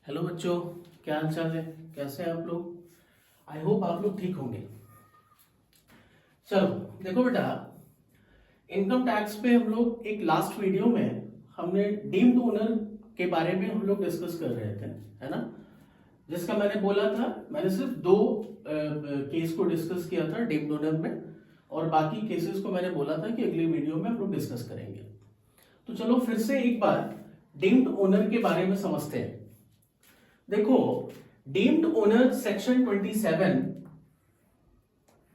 Hello बच्चों, क्या हाल चाल है? कैसे हैं आप लोग? आई होप आप लोग ठीक होंगे। चलो देखो बेटा, इनकम टैक्स पे हम लोग एक लास्ट वीडियो में हमने डीम्ड ओनर के बारे में हम लोग डिस्कस कर रहे थे, है ना? जिसका मैंने बोला था, मैंने सिर्फ दो केस को डिस्कस किया था डीम्ड ओनर में, और बाकी केसेस को मैंने बोला था कि अगली वीडियो में हम लोग डिस्कस करेंगे। तो चलो फिर से एक बार डीम्ड ओनर के बारे में समझते हैं। देखो, डीम्ड ओनर सेक्शन 27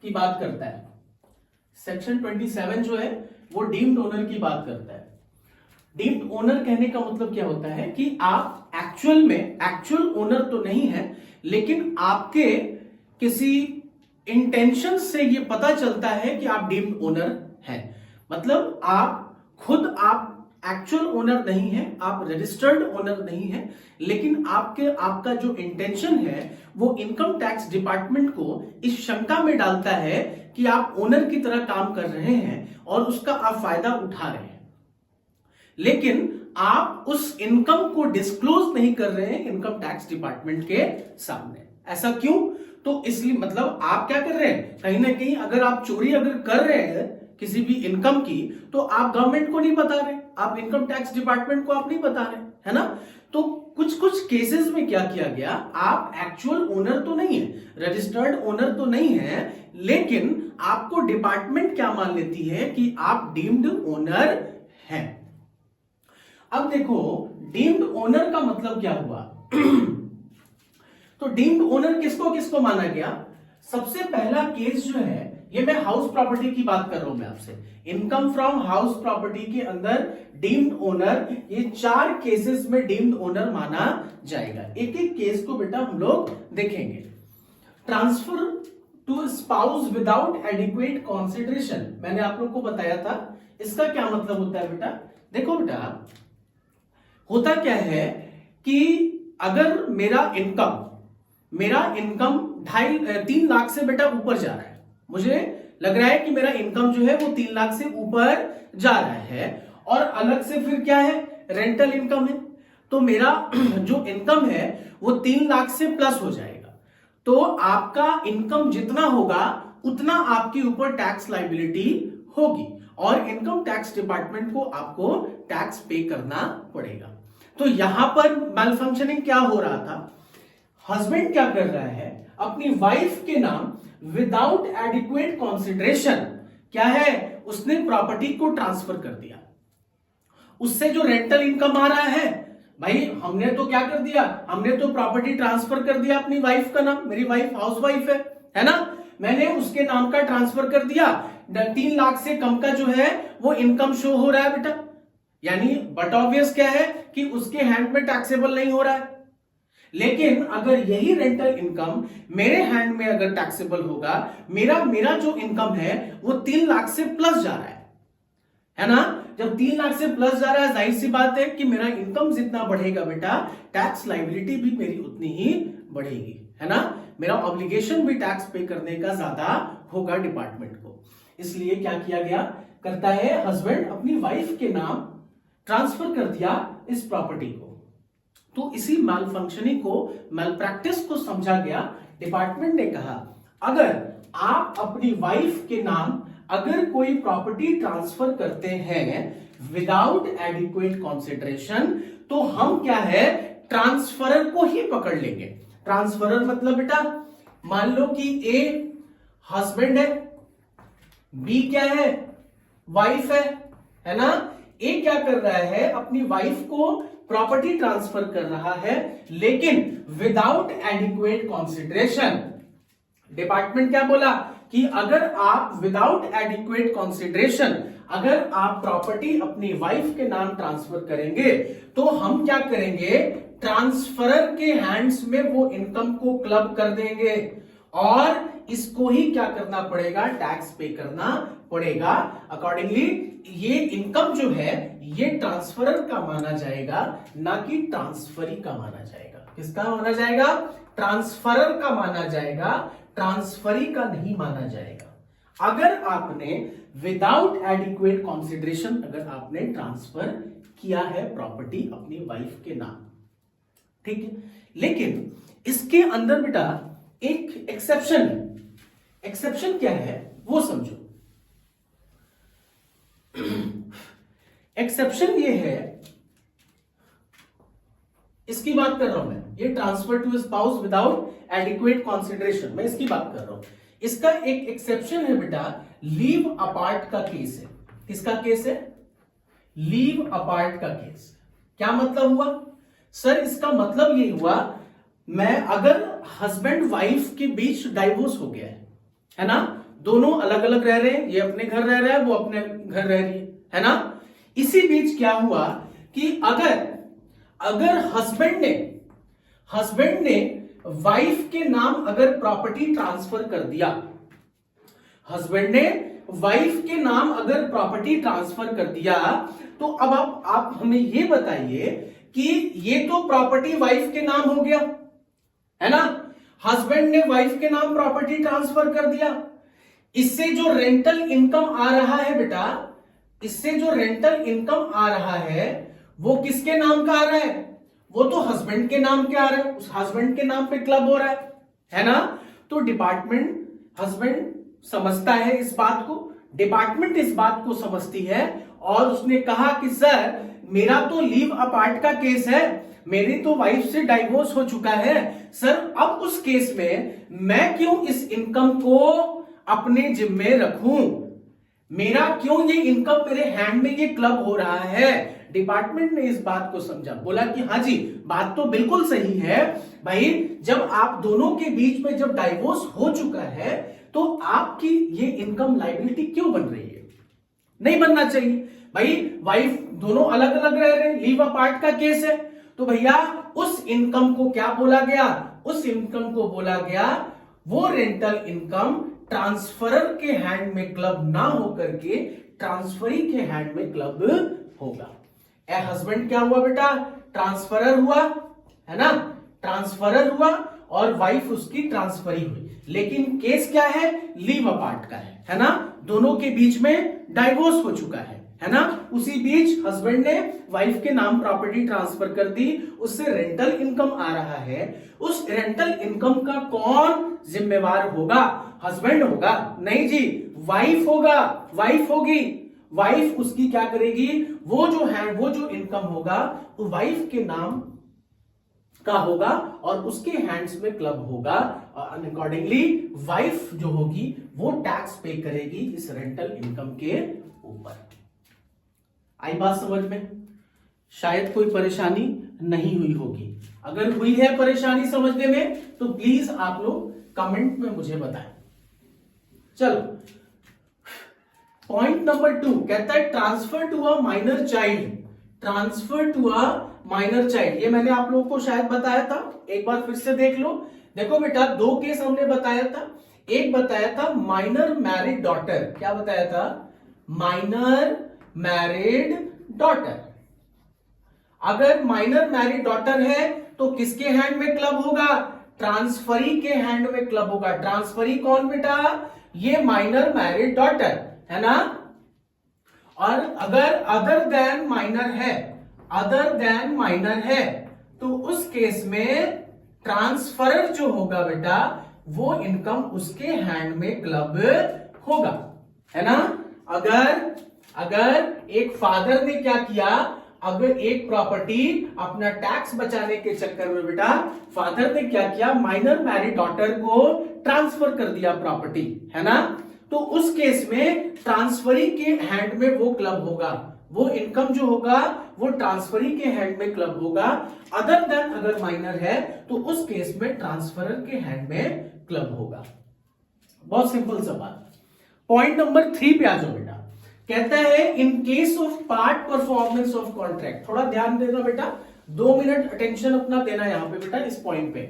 की बात करता है। सेक्शन 27 जो है वो डीम्ड ओनर की बात करता है। डीम्ड ओनर कहने का मतलब क्या होता है कि आप एक्चुअल ओनर तो नहीं है, लेकिन आपके किसी इंटेंशन से ये पता चलता है कि आप डीम्ड ओनर हैं। मतलब आप एक्चुअल ओनर नहीं है, आप रजिस्टर्ड ओनर नहीं है, लेकिन आपका जो इंटेंशन है वो इनकम टैक्स डिपार्टमेंट को इस शंका में डालता है कि आप ओनर की तरह काम कर रहे हैं और उसका आप फायदा उठा रहे हैं, लेकिन आप उस इनकम को डिस्क्लोज नहीं कर रहे हैं इनकम टैक्स डिपार्टमेंट के सामने। ऐसा क्यों? तो इसलिए मतलब आप क्या कर रहे हैं, कहीं ना कहीं अगर आप चोरी अगर कर रहे हैं किसी भी इनकम की, तो आप गवर्नमेंट को नहीं बता रहे, आप इनकम टैक्स डिपार्टमेंट को आप नहीं बता रहे, है ना? तो कुछ केसेस में क्या किया गया, आप एक्चुअल ओनर तो नहीं है, रजिस्टर्ड ओनर तो नहीं है, लेकिन आपको डिपार्टमेंट क्या मान लेती है कि आप डीम्ड ओनर हैं। अब देखो, डीम्ड ओनर का मतलब क्या हुआ? तो डीम्ड ओनर किसको किसको माना गया? सबसे पहला केस जो है, ये मैं हाउस प्रॉपर्टी की बात कर रहा हूं मैं आपसे, इनकम फ्रॉम हाउस प्रॉपर्टी के अंदर डीम्ड ओनर, ये 4 केसेस में डीम्ड ओनर माना जाएगा। एक एक केस को बेटा हम लोग देखेंगे। Transfer to spouse without adequate consideration, मैंने आप लोग को बताया था, इसका क्या मतलब होता है बेटा? देखो बेटा, होता क्या है कि अगर मेरा इनकम 3 लाख से बेटा ऊपर जा रहा है, मुझे लग रहा है कि मेरा इनकम जो है वो 3 लाख से ऊपर जा रहा है, और अलग से फिर क्या है, रेंटल इनकम है, तो मेरा जो इनकम है वो 3 लाख से प्लस हो जाएगा। तो आपका इनकम जितना होगा उतना आपके ऊपर टैक्स लायबिलिटी होगी, और इनकम टैक्स डिपार्टमेंट को आपको टैक्स पे करना पड़ेगा। तो यहां पर मैलफंक्शनिंग क्या हो रहा था, हस्बैंड क्या कर रहा है, अपनी वाइफ के नाम विदाउट एडिक्वेट कंसिडरेशन, क्या है, उसने प्रॉपर्टी को ट्रांसफर कर दिया। उससे जो रेंटल इनकम आ रहा है, भाई हमने तो क्या कर दिया, हमने तो प्रॉपर्टी ट्रांसफर कर दिया अपनी वाइफ का नाम, मेरी वाइफ हाउसवाइफ है ना, मैंने उसके नाम का ट्रांसफर कर दिया। 3 लाख से कम का जो है वो इनकम शो हो रहा है बेटा, यानी बट ऑब्वियस क्या है कि उसके हैंड में टैक्सेबल नहीं हो रहा है। लेकिन अगर यही रेंटल इनकम मेरे हैंड में अगर टैक्सेबल होगा, मेरा जो इनकम है वो 3 लाख से प्लस जा रहा है ना? जब 3 लाख से प्लस जा रहा है, जाहिर सी बात है कि मेरा इनकम जितना बढ़ेगा बेटा, टैक्स लायबिलिटी भी मेरी उतनी ही बढ़ेगी, है ना? मेरा ऑब्लिगेशन भी टैक्स पे करने का ज्यादा होगा डिपार्टमेंट को। इसलिए क्या किया गया, करता है हस्बैंड अपनी वाइफ के नाम ट्रांसफर कर दिया इस प्रॉपर्टी को। तो इसी मैल फंक्शनिंग को, मैल प्रैक्टिस को समझा गया। डिपार्टमेंट ने कहा, अगर आप अपनी वाइफ के नाम अगर कोई प्रॉपर्टी ट्रांसफर करते हैं विदाउट एडिक्वेट कंसिडरेशन, तो हम क्या है, ट्रांसफरर को ही पकड़ लेंगे। ट्रांसफरर मतलब बेटा, मान लो कि ए हस्बैंड है, बी क्या है, वाइफ है ना? ए क्या कर रहा है, अपनी वाइफ को प्रॉपर्टी ट्रांसफर कर रहा है, लेकिन विदाउट एडिक्वेट कंसिडरेशन। डिपार्टमेंट क्या बोला कि अगर आप विदाउट एडिक्वेट कंसिडरेशन, अगर आप प्रॉपर्टी अपनी वाइफ के नाम ट्रांसफर करेंगे, तो हम क्या करेंगे, ट्रांसफरर के हैंड्स में वो इनकम को क्लब कर देंगे, और इसको ही क्या करना पड़ेगा, टैक्स पे करना पड़ेगा। अकॉर्डिंगली ये इनकम जो है ये ट्रांसफरर का माना जाएगा, ना कि ट्रांसफरी का माना जाएगा। किसका माना जाएगा? ट्रांसफरर का माना जाएगा, ट्रांसफरी का नहीं माना जाएगा। अगर आपने विदाउट एडिक्वेट कंसिडरेशन अगर आपने ट्रांसफर किया है प्रॉपर्टी अपनी वाइफ के नाम, ठीक है, लेकिन इसके अंदर बेटा एक एक्सेप्शन है। एक्सेप्शन क्या है वो समझो। एक्सेप्शन ये है, इसकी बात कर रहा हूं मैं, ये transfer to spouse without adequate consideration, मैं इसकी बात कर रहा हूं। इसका एक एक्सेप्शन है बेटा, लीव अपार्ट का केस है। किसका केस है? लीव अपार्ट का केस। क्या मतलब हुआ सर? इसका मतलब ये हुआ, मैं अगर हस्बैंड वाइफ के बीच डाइवोर्स हो गया है ना, दोनों अलग अलग रह रहे हैं, ये अपने घर रह रहा है, वो अपने घर रह रही है ना, इसी बीच क्या हुआ कि अगर हस्बैंड ने वाइफ के नाम अगर प्रॉपर्टी ट्रांसफर कर दिया, हस्बैंड ने वाइफ के नाम अगर प्रॉपर्टी ट्रांसफर कर दिया, तो अब आप हमें ये बताइए कि ये तो प्रॉपर्टी वाइफ के नाम हो गया है ना, हस्बैंड ने वाइफ के नाम प्रॉपर्टी ट्रांसफर कर दिया, इससे जो रेंटल इनकम आ रहा है बेटा, इससे जो रेंटल इनकम आ रहा है वो किसके नाम का आ रहा है? वो तो हस्बैंड के नाम के आ रहा है, उस हस्बैंड के नाम पे क्लब हो रहा है ना। तो हस्बैंड समझता है इस बात को, डिपार्टमेंट इस बात को समझती है, और उसने कहा कि सर मेरा तो लीव अपार्ट का केस है, मेरी तो वाइफ से डाइवोर्स हो चुका है सर, अब उस केस में मैं क्यों इस इनकम को अपने जिम्मे रखूं, मेरा क्यों ये इनकम मेरे हैंड में ये क्लब हो रहा है। डिपार्टमेंट ने इस बात को समझा, बोला कि हाँ जी बात तो बिल्कुल सही है भाई, जब आप दोनों के बीच में जब डाइवोर्स हो चुका है तो आपकी ये इनकम लायबिलिटी क्यों बन रही है? नहीं बनना चाहिए भाई, वाइफ दोनों अलग अलग रह रहे हैं, लीव अपार्ट का केस है, तो भैया उस इनकम को क्या बोला गया? उस इनकम को बोला गया वो रेंटल इनकम ट्रांसफरर के हैंड में क्लब ना होकर के ट्रांसफरी के हैंड में क्लब होगा। ए हस्बैंड क्या हुआ बेटा? ट्रांसफरर हुआ है ना, ट्रांसफरर हुआ, और वाइफ उसकी ट्रांसफरी हुई, लेकिन केस क्या है? लीव अपार्ट का है ना, दोनों के बीच में डाइवोर्स हो चुका है ना, उसी बीच हस्बैंड ने वाइफ के नाम प्रॉपर्टी ट्रांसफर कर दी, उससे रेंटल इनकम आ रहा है, उस रेंटल इनकम का कौन जिम्मेवार होगा? हस्बैंड होगा? नहीं जी, वाइफ होगा, वाइफ होगी। वाइफ उसकी क्या करेगी? वो जो इनकम होगा वो वाइफ के नाम का होगा और उसके हैंड्स में क्लब होगा, और अकॉर्डिंगली वाइफ जो होगी वो टैक्स पे करेगी इस रेंटल इनकम के ऊपर। आई बात समझ में? शायद कोई परेशानी नहीं हुई होगी, अगर हुई है परेशानी समझने में तो प्लीज आप लोग कमेंट में मुझे बताएं। चलो पॉइंट नंबर 2 कहता है transfer to a minor child. Transfer to a minor child, ये मैंने आप लोगों को शायद बताया था, एक बार फिर से देख लो। देखो बेटा, दो केस हमने बताया था, एक बताया था माइनर मैरिड डॉटर। क्या बताया था? Minor married daughter. अगर माइनर मैरिड डॉटर है तो किसके हैंड में क्लब होगा? ट्रांसफरी के हैंड में क्लब होगा। ट्रांसफरी कौन बेटा? ये माइनर मैरिड डॉटर है ना। और अगर अदर देन माइनर है तो उस केस में ट्रांसफरर जो होगा बेटा वो इनकम उसके हैंड में क्लब होगा, है ना। अगर एक फादर ने क्या किया, अगर एक प्रॉपर्टी अपना टैक्स बचाने के चक्कर में बेटा फादर ने क्या किया, माइनर मैरिड डॉटर को ट्रांसफर कर दिया प्रॉपर्टी, है ना, तो उस केस में ट्रांसफरी के हैंड में वो क्लब होगा, वो इनकम जो होगा वो ट्रांसफरी के हैंड में क्लब होगा। अदर देन अगर माइनर है तो उस केस में ट्रांसफरर के हैंड में क्लब होगा। बहुत सिंपल सा बात। पॉइंट नंबर 3 पे आ जाओ बेटा। कहता है in case of part performance of contract. थोड़ा ध्यान देना बेटा, 2 मिनट अटेंशन अपना देना यहां पे बेटा इस पॉइंट पे।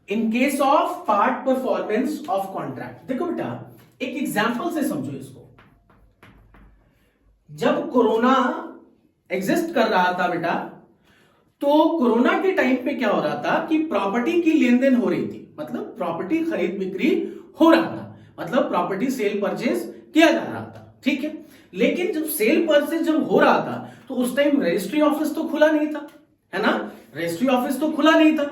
In case of part performance of contract, देखो बेटा एक एग्जांपल से समझो इसको। जब कोरोना एग्जिस्ट कर रहा था बेटा, तो कोरोना के टाइम पे क्या हो रहा था कि प्रॉपर्टी की लेन देन हो रही थी, मतलब प्रॉपर्टी खरीद बिक्री हो रहा था, मतलब प्रॉपर्टी सेल परचेज किया जा रहा था, ठीक है। लेकिन जब सेल परचेज जब हो रहा था तो उस टाइम रजिस्ट्री ऑफिस तो खुला नहीं था, है ना, रजिस्ट्री ऑफिस तो खुला नहीं था।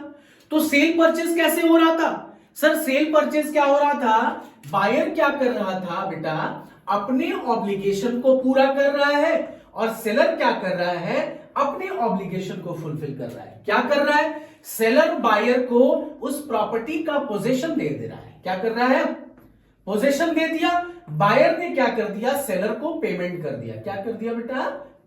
तो सेल परचेज कैसे हो रहा था सर? सेल परचेज क्या हो रहा था, बायर क्या कर रहा था बेटा, अपने ऑब्लिगेशन को पूरा कर रहा है और सेलर क्या कर रहा है, अपने ऑब्लिगेशन को फुलफिल कर रहा है। क्या कर रहा है, सेलर बायर को उस प्रॉपर्टी का पोजीशन दे रहा है। क्या कर रहा है, पोजीशन दे दिया। बायर ने क्या कर दिया, सेलर को पेमेंट कर दिया। क्या कर दिया बेटा,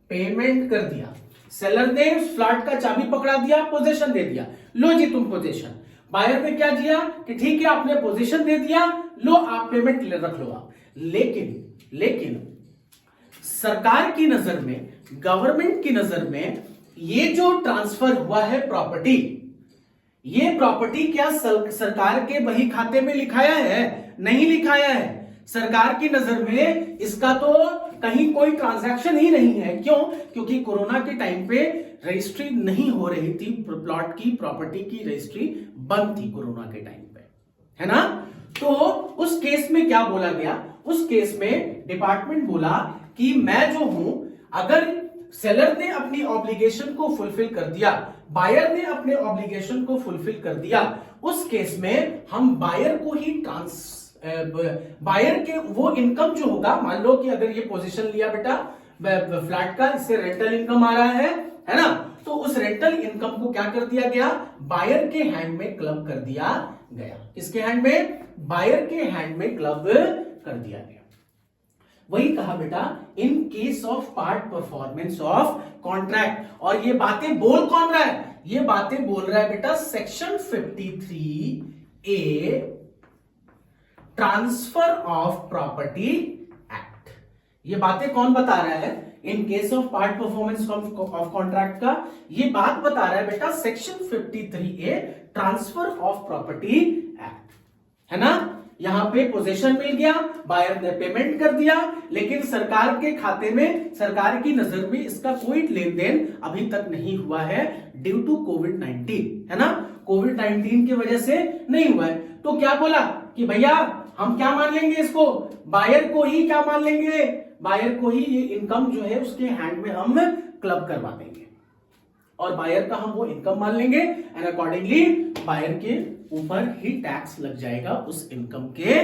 पेमेंट कर दिया। सेलर ने फ्लैट का चाबी पकड़ा दिया, पोजीशन दे दिया, लो जी तुम पोजीशन। बायर ने क्या किया कि ठीक है आपने पोजीशन दे दिया, लो आप पेमेंट रख लो आप। लेकिन सरकार की नजर में, गवर्नमेंट की नजर में ये जो ट्रांसफर हुआ है प्रॉपर्टी, ये प्रॉपर्टी क्या सरकार के बही खाते में लिखाया है? नहीं लिखाया है। सरकार की नजर में इसका तो कहीं कोई ट्रांजैक्शन ही नहीं है। क्यों? क्योंकि कोरोना के टाइम पे रजिस्ट्री नहीं हो रही थी, प्लॉट की, प्रॉपर्टी की रजिस्ट्री बंद थी कोरोना के टाइम पे, है ना। तो उस केस में क्या बोला गया, उस केस में डिपार्टमेंट बोला कि मैं जो हूं, अगर सेलर ने अपनी ऑब्लिगेशन को फुलफिल कर दिया, बायर ने अपने ऑब्लिगेशन को फुलफिल कर दिया, उस केस में हम बायर को ही बायर के वो इनकम जो होगा, मान लो कि अगर ये पोजीशन लिया बेटा फ्लैट का, इससे रेंटल इनकम आ रहा है ना, तो उस रेंटल इनकम को क्या कर दिया गया, बायर के हैंड में क्लब कर दिया गया। किसके हैंड में, बायर के हैंड में क्लब कर दिया गया। वही कहा बेटा, in case of part performance of contract. और ये बातें बोल कौन रहा है, ये बातें बोल रहा है बेटा section 53A transfer of property act. ये बातें कौन बता रहा है, in case of part performance of contract का ये बात बता रहा है बेटा section 53A transfer of property act, है ना। यहां पे पोजीशन मिल गया, बायर ने पेमेंट कर दिया, लेकिन सरकार के खाते में, सरकार की नजर में इसका कोई लेन देन अभी तक नहीं हुआ है ड्यू टू कोविड-19, है ना। कोविड-19 की वजह से नहीं हुआ है। तो क्या बोला कि भैया हम क्या मान लेंगे इसको, बायर को ही क्या मान लेंगे, बायर को ही ये इनकम जो है उसके हैंड में हम क्लब करवा देंगे और बायर का हम वो इनकम मान लेंगे एंड अकॉर्डिंगली बायर के ऊपर ही टैक्स लग जाएगा उस इनकम के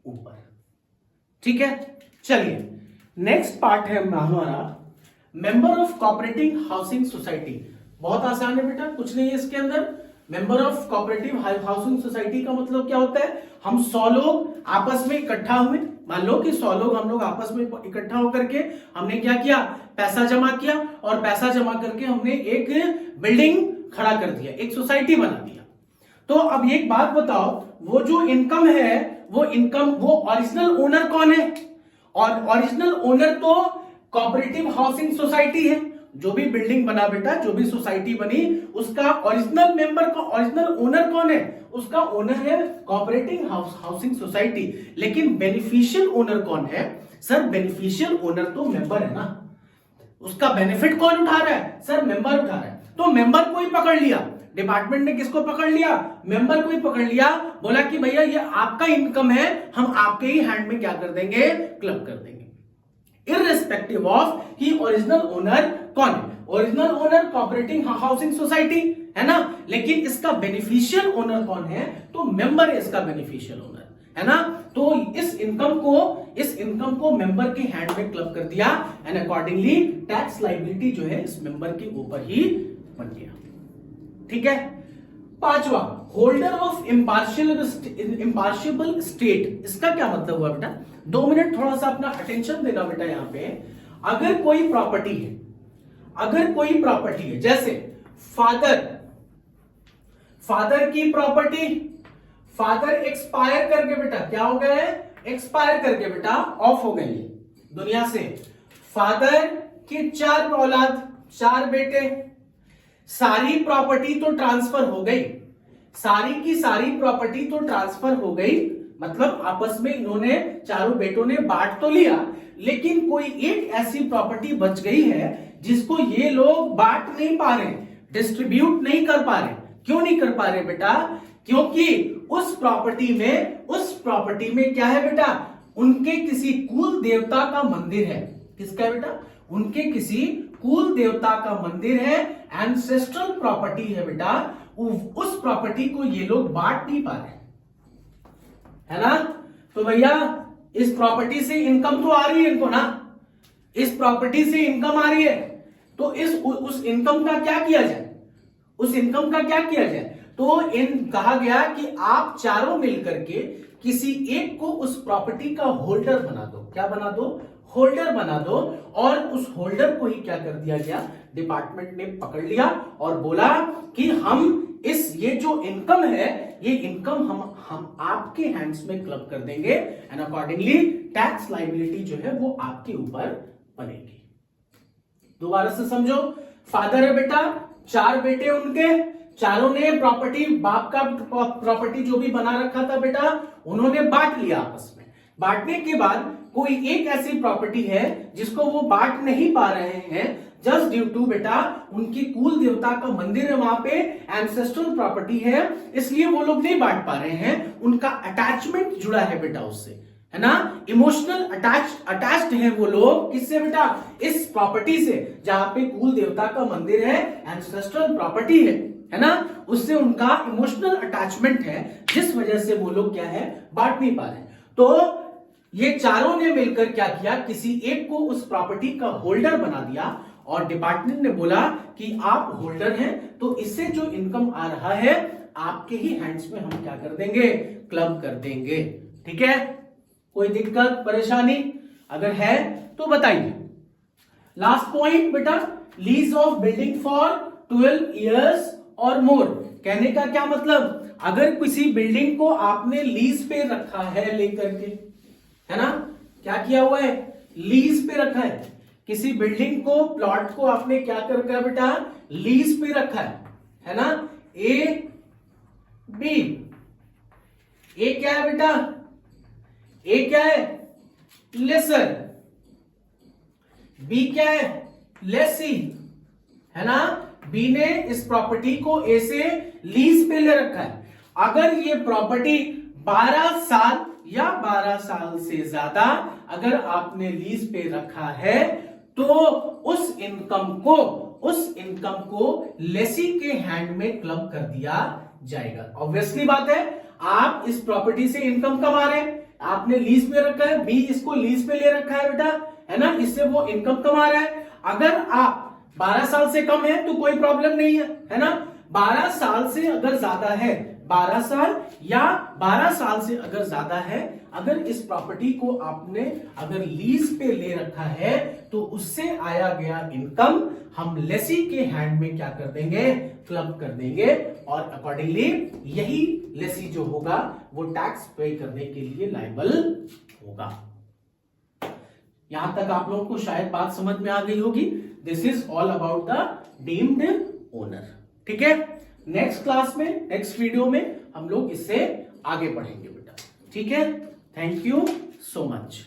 ऊपर। ठीक है, चलिए नेक्स्ट पार्ट है हमारा member of cooperative housing society. बहुत आसान है बेटा, कुछ नहीं है इसके अंदर। Member of cooperative housing society का मतलब क्या होता है, हम 100 लोग आपस में इकट्ठा हुए, मान लो कि 100 लोग हम लोग आपस में इकट्ठा होकर के हमने क्या किया, पैसा जमा किया और पैसा जमा करके हमने एक बिल्डिंग खड़ा कर दिया, एक सोसाइटी बना दिया। तो अब एक बात बताओ, वो जो इनकम है, वो इनकम, वो ओरिजिनल ओनर कौन है, और ओरिजिनल ओनर तो कोऑपरेटिव हाउसिंग सोसाइटी है। जो भी बिल्डिंग बना बेटा, जो भी सोसाइटी बनी, उसका ओरिजिनल मेंबर का, ओरिजिनल ओनर कौन है, उसका ओनर है कोऑपरेटिव हाउसिंग सोसाइटी। लेकिन बेनिफिशियल ओनर कौन है सर, बेनिफिशियल ओनर तो मेंबर है ना, उसका बेनिफिट कौन उठा रहा है सर, मेंबर उठा रहा है। तो मेंबर को ही पकड़ लिया डिपार्टमेंट ने, किसको पकड़ लिया, मेंबर को ही पकड़ लिया, बोला कि भैया ये आपका इनकम है, हम आपके ही हैंड में क्या कर देंगे, क्लब कर देंगे, इररिस्पेक्टिव ऑफ कि ओरिजिनल ओनर कौन है। Original owner cooperative housing society है ना, लेकिन इसका बेनिफिशियल ओनर कौन है, तो मेंबर है इसका बेनिफिशियल ओनर, है ना। तो इस इनकम को मेंबर के हैंड में क्लब कर दिया एंड अकॉर्डिंगली टैक्स लायबिलिटी जो है इस मेंबर के ऊपर ही बन गया। ठीक है, पांचवा, होल्डर ऑफ इम्पार्शियबल स्टेट। इसका क्या मतलब हुआ बेटा, 2 मिनट थोड़ा सा अपना अटेंशन देना बेटा। यहां पे अगर कोई प्रॉपर्टी है, अगर कोई प्रॉपर्टी है, जैसे फादर की प्रॉपर्टी, फादर एक्सपायर करके बेटा क्या हो गए, एक्सपायर करके बेटा ऑफ हो गए दुनिया से। फादर के 4 औलाद, 4 बेटे, सारी प्रॉपर्टी तो ट्रांसफर हो गई, सारी की सारी प्रॉपर्टी तो ट्रांसफर हो गई, मतलब आपस में इन्होंने, चारों बेटों ने बांट तो लिया, लेकिन कोई एक ऐसी प्रॉपर्टी बच गई है जिसको ये लोग बांट नहीं पा रहे, डिस्ट्रीब्यूट नहीं कर पा रहे। क्यों नहीं कर पा रहे बेटा, क्योंकि उस प्रॉपर्टी में क्या है बेटा, उनके किसी कुल देवता का मंदिर है। किसका है बेटा, उनके किसी कुल देवता का मंदिर है, एंसेस्ट्रल प्रॉपर्टी है बेटा, उस प्रॉपर्टी को ये लोग बांट नहीं पा रहे, है ना। तो भैया इस प्रॉपर्टी से इनकम तो आ रही है इनको ना, इस प्रॉपर्टी से इनकम आ रही है, तो उस इनकम का क्या किया जाए, उस इनकम का क्या किया जाए। तो कहा गया कि आप चारों मिलकर के किसी एक को उस प्रॉपर्टी का होल्डर बना दो। क्या बना दो? होल्डर बना दो। और उस होल्डर को ही क्या कर दिया गया, डिपार्टमेंट ने पकड़ लिया और बोला कि हम ये जो इनकम है, ये इनकम हम आपके हैंड्स में क्लब कर देंगे, एंड अकॉर्डिंगली टैक्स लायबिलिटी जो है वो आपके ऊपर बनेगी। दोबारा से समझो, फादर है बेटा, 4 बेटे उनके, चारों ने प्रॉपर्टी, बाप का प्रॉपर्टी जो भी बना रखा था बेटा, उन्होंने बांट लिया आपस में। बांटने के बाद कोई एक ऐसी प्रॉपर्टी है जिसको वो बांट नहीं पा रहे हैं, जस्ट ड्यू टू बेटा उनकी कुल देवता का मंदिर है, वहां पे एंसेस्ट्रल प्रॉपर्टी है, इसलिए वो लोग नहीं बांट पा रहे हैं। उनका अटैचमेंट जुड़ा है बेटा उससे, है ना, इमोशनल अटैच्ड है वो लोग। किससे बेटा? इस प्रॉपर्टी से, जहां पे कुल देवता का मंदिर है, एंसेस्ट्रल प्रॉपर्टी है ना, उससे उनका इमोशनल अटैचमेंट है, जिस वजह से वो लोग क्या है, बांट नहीं पा रहे। तो ये चारों ने मिलकर क्या किया, किसी एक को उस प्रॉपर्टी का होल्डर बना दिया, और डिपार्टमेंट ने बोला कि आप होल्डर हैं, तो इससे जो इनकम आ रहा है आपके ही हैंड्स में हम क्या कर देंगे, क्लब कर देंगे। ठीक है, कोई दिक्कत परेशानी अगर है तो बताइए। लास्ट पॉइंट बेटा, lease of building for 12 years और मोर। कहने का क्या मतलब, अगर किसी बिल्डिंग को आपने लीज पे रखा है लेकर के, है ना, क्या किया हुआ है, लीज पे रखा है, किसी बिल्डिंग को, प्लॉट को आपने क्या कर रखा है बेटा, लीज पे रखा है ना। ए बी, ए क्या है बेटा, ए क्या है, लेसर, बी क्या है, लेसी, है ना। बी ने इस प्रॉपर्टी को ए से लीज पे ले रखा है। अगर ये प्रॉपर्टी 12 साल या 12 साल से ज्यादा अगर आपने लीज पे रखा है, तो उस इनकम को लेसी के हैंड में क्लब कर दिया जाएगा। ऑब्वियसली बात है, आप इस प्रॉपर्टी से इनकम कमा रहे हैं, आपने लीज पे रखा है, बी इसको लीज पे ले रखा है बेटा, है ना, इससे वो इनकम कमा रहा है। अगर आप 12 साल से कम है तो कोई प्रॉब्लम नहीं है ना। 12 साल से अगर ज्यादा है, 12 साल या 12 साल से अगर ज्यादा है, अगर इस प्रॉपर्टी को आपने अगर लीज पे ले रखा है, तो उससे आया गया इनकम हम लेसी के हैंड में क्या कर देंगे, क्लब कर देंगे, और अकॉर्डिंगली यही लेसी जो होगा वो टैक्स पे करने के लिए लायबल होगा। यहां तक आप लोगों को शायद बात समझ में आ गई होगी। This is all about the deemed owner. ठीक है, नेक्स्ट क्लास में, नेक्स्ट वीडियो में हम लोग इससे आगे बढ़ेंगे बेटा। ठीक है, थैंक यू सो मच।